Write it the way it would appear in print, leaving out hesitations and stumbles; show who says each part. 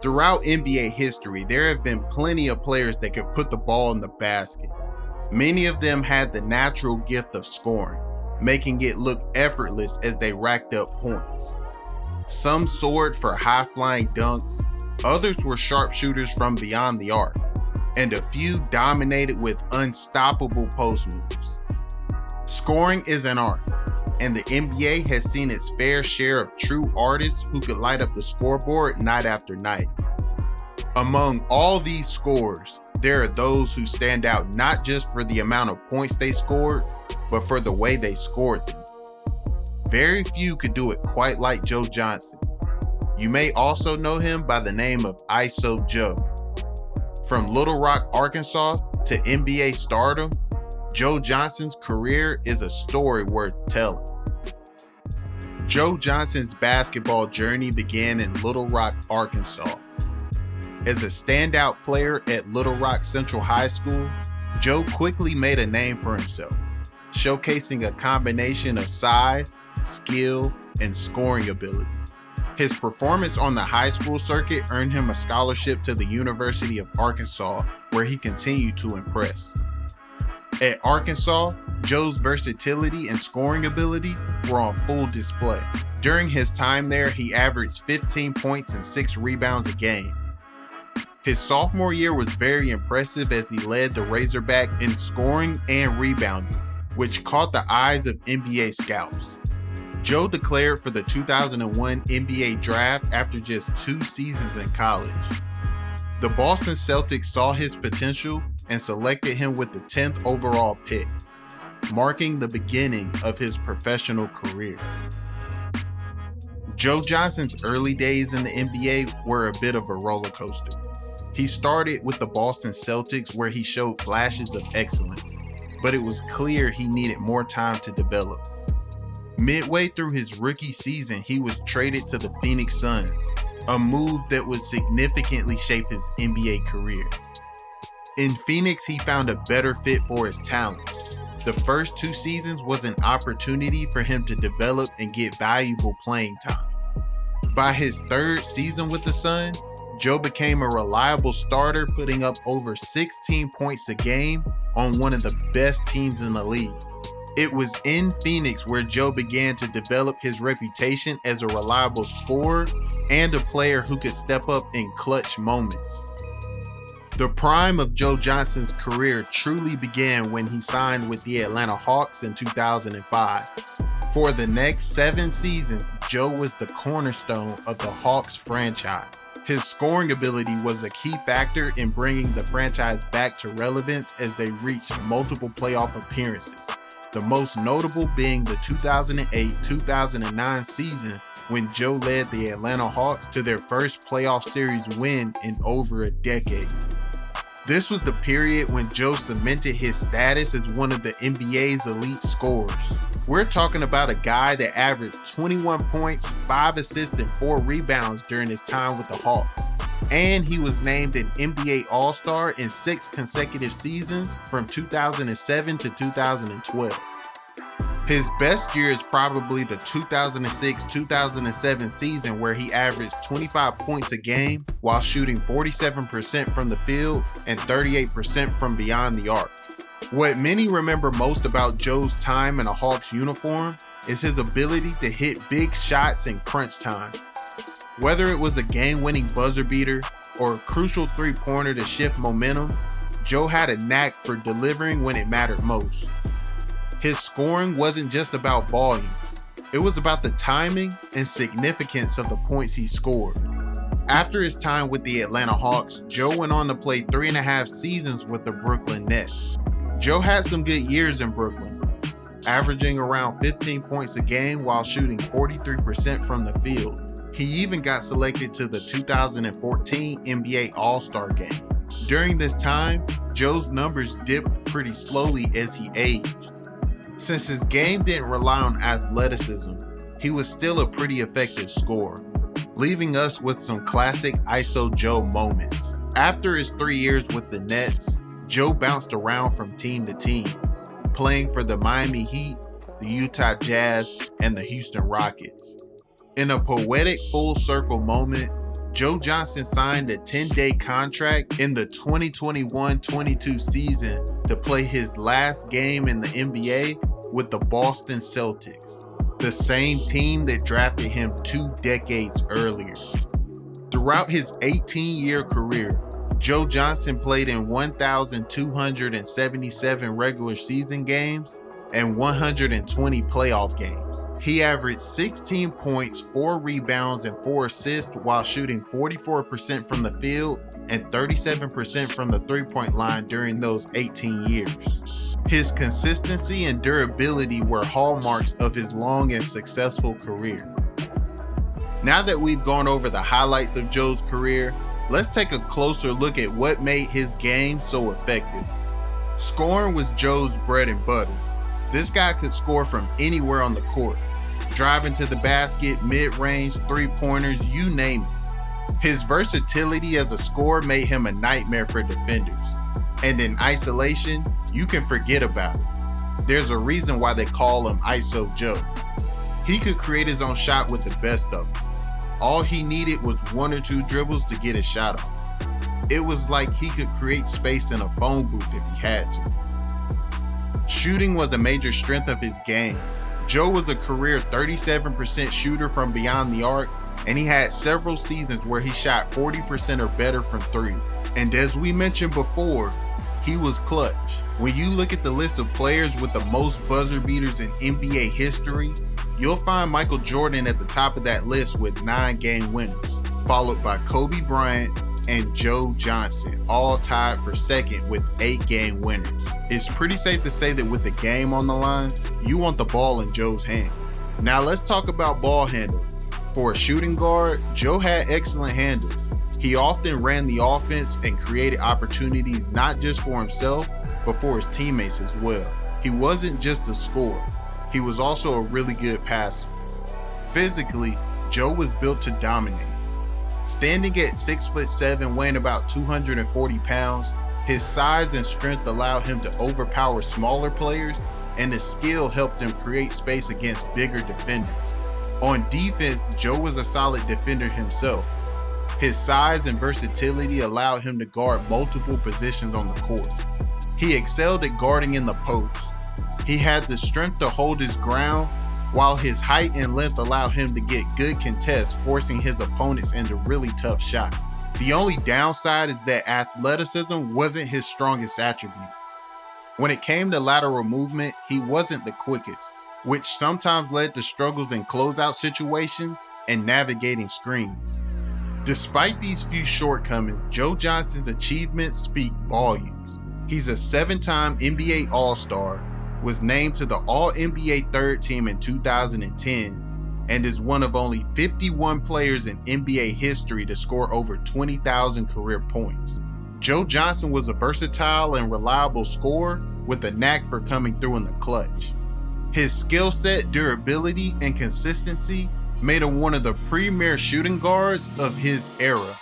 Speaker 1: Throughout NBA history, there have been plenty of players that could put the ball in the basket. Many of them had the natural gift of scoring, making it look effortless as they racked up points. Some soared for high-flying dunks, others were sharpshooters from beyond the arc, and a few dominated with unstoppable post moves. Scoring is an art, and the NBA has seen its fair share of true artists who could light up the scoreboard night after night. Among all these scorers, there are those who stand out not just for the amount of points they scored, but for the way they scored them. Very few could do it quite like Joe Johnson. You may also know him by the name of ISO Joe. From Little Rock, Arkansas to NBA stardom, Joe Johnson's career is a story worth telling. Joe Johnson's basketball journey began in Little Rock, Arkansas. As a standout player at Little Rock Central High School, Joe quickly made a name for himself, showcasing a combination of size, skill, and scoring ability. His performance on the high school circuit earned him a scholarship to the University of Arkansas, where he continued to impress. At Arkansas, Joe's versatility and scoring ability were on full display. During his time there, he averaged 15 points and 6 rebounds a game. His sophomore year was very impressive as he led the Razorbacks in scoring and rebounding, which caught the eyes of NBA scouts. Joe declared for the 2001 NBA draft after just 2 seasons in college. The Boston Celtics saw his potential and selected him with the 10th overall pick, marking the beginning of his professional career. Joe Johnson's early days in the NBA were a bit of a roller coaster. He started with the Boston Celtics, where he showed flashes of excellence, but it was clear he needed more time to develop. Midway through his rookie season, he was traded to the Phoenix Suns, a move that would significantly shape his NBA career. In Phoenix, he found a better fit for his talents. The first 2 seasons was an opportunity for him to develop and get valuable playing time. By his 3rd season with the Suns, Joe became a reliable starter, putting up over 16 points a game on one of the best teams in the league. It was in Phoenix where Joe began to develop his reputation as a reliable scorer and a player who could step up in clutch moments. The prime of Joe Johnson's career truly began when he signed with the Atlanta Hawks in 2005. For the next 7 seasons, Joe was the cornerstone of the Hawks franchise. His scoring ability was a key factor in bringing the franchise back to relevance as they reached multiple playoff appearances, the most notable being the 2008-2009 season when Joe led the Atlanta Hawks to their first playoff series win in over a decade. This was the period when Joe cemented his status as one of the NBA's elite scorers. We're talking about a guy that averaged 21 points, 5 assists, and 4 rebounds during his time with the Hawks. And he was named an NBA All-Star in 6 consecutive seasons from 2007 to 2012. His best year is probably the 2006-2007 season, where he averaged 25 points a game while shooting 47% from the field and 38% from beyond the arc. What many remember most about Joe's time in a Hawks uniform is his ability to hit big shots in crunch time. Whether it was a game-winning buzzer beater or a crucial three-pointer to shift momentum, Joe had a knack for delivering when it mattered most. His scoring wasn't just about volume, it was about the timing and significance of the points he scored. After his time with the Atlanta Hawks, Joe went on to play 3.5 seasons with the Brooklyn Nets. Joe had some good years in Brooklyn, averaging around 15 points a game while shooting 43% from the field. He even got selected to the 2014 NBA All-Star Game. During this time, Joe's numbers dipped pretty slowly as he aged. Since his game didn't rely on athleticism, he was still a pretty effective scorer, leaving us with some classic ISO Joe moments. After his 3 years with the Nets, Joe bounced around from team to team, playing for the Miami Heat, the Utah Jazz, and the Houston Rockets. In a poetic full circle moment, Joe Johnson signed a 10-day contract in the 2021-22 season to play his last game in the NBA with the Boston Celtics, the same team that drafted him 2 decades earlier. Throughout his 18-year career, Joe Johnson played in 1,277 regular season games and 120 playoff games. He averaged 16 points, 4 rebounds, and 4 assists while shooting 44% from the field and 37% from the three-point line during those 18 years. His consistency and durability were hallmarks of his long and successful career. Now that we've gone over the highlights of Joe's career, let's take a closer look at what made his game so effective. Scoring was Joe's bread and butter. This guy could score from anywhere on the court. Driving to the basket, mid-range, three-pointers, you name it. His versatility as a scorer made him a nightmare for defenders. And in isolation, you can forget about it. There's a reason why they call him ISO Joe. He could create his own shot with the best of them. All he needed was 1 or 2 dribbles to get his shot off. It was like he could create space in a phone booth if he had to. Shooting was a major strength of his game. Joe was a career 37% shooter from beyond the arc, and he had several seasons where he shot 40% or better from 3. And as we mentioned before, he was clutch. When you look at the list of players with the most buzzer beaters in NBA history, you'll find Michael Jordan at the top of that list with 9 game winners, followed by Kobe Bryant and Joe Johnson, all tied for second with 8 game winners. It's pretty safe to say that with the game on the line, you want the ball in Joe's hand. Now let's talk about ball handling. For a shooting guard, Joe had excellent handles. He often ran the offense and created opportunities not just for himself, but for his teammates as well. He wasn't just a scorer, he was also a really good passer. Physically, Joe was built to dominate. Standing at 6'7", weighing about 240 pounds, his size and strength allowed him to overpower smaller players, and his skill helped him create space against bigger defenders. On defense, Joe was a solid defender himself. His size and versatility allowed him to guard multiple positions on the court. He excelled at guarding in the post. He had the strength to hold his ground, while his height and length allowed him to get good contests, forcing his opponents into really tough shots. The only downside is that athleticism wasn't his strongest attribute. When it came to lateral movement, he wasn't the quickest, which sometimes led to struggles in closeout situations and navigating screens. Despite these few shortcomings, Joe Johnson's achievements speak volumes. He's a 7-time NBA All-Star, was named to the All-NBA third team in 2010, and is one of only 51 players in NBA history to score over 20,000 career points. Joe Johnson was a versatile and reliable scorer with a knack for coming through in the clutch. His skill set, durability, and consistency made him one of the premier shooting guards of his era.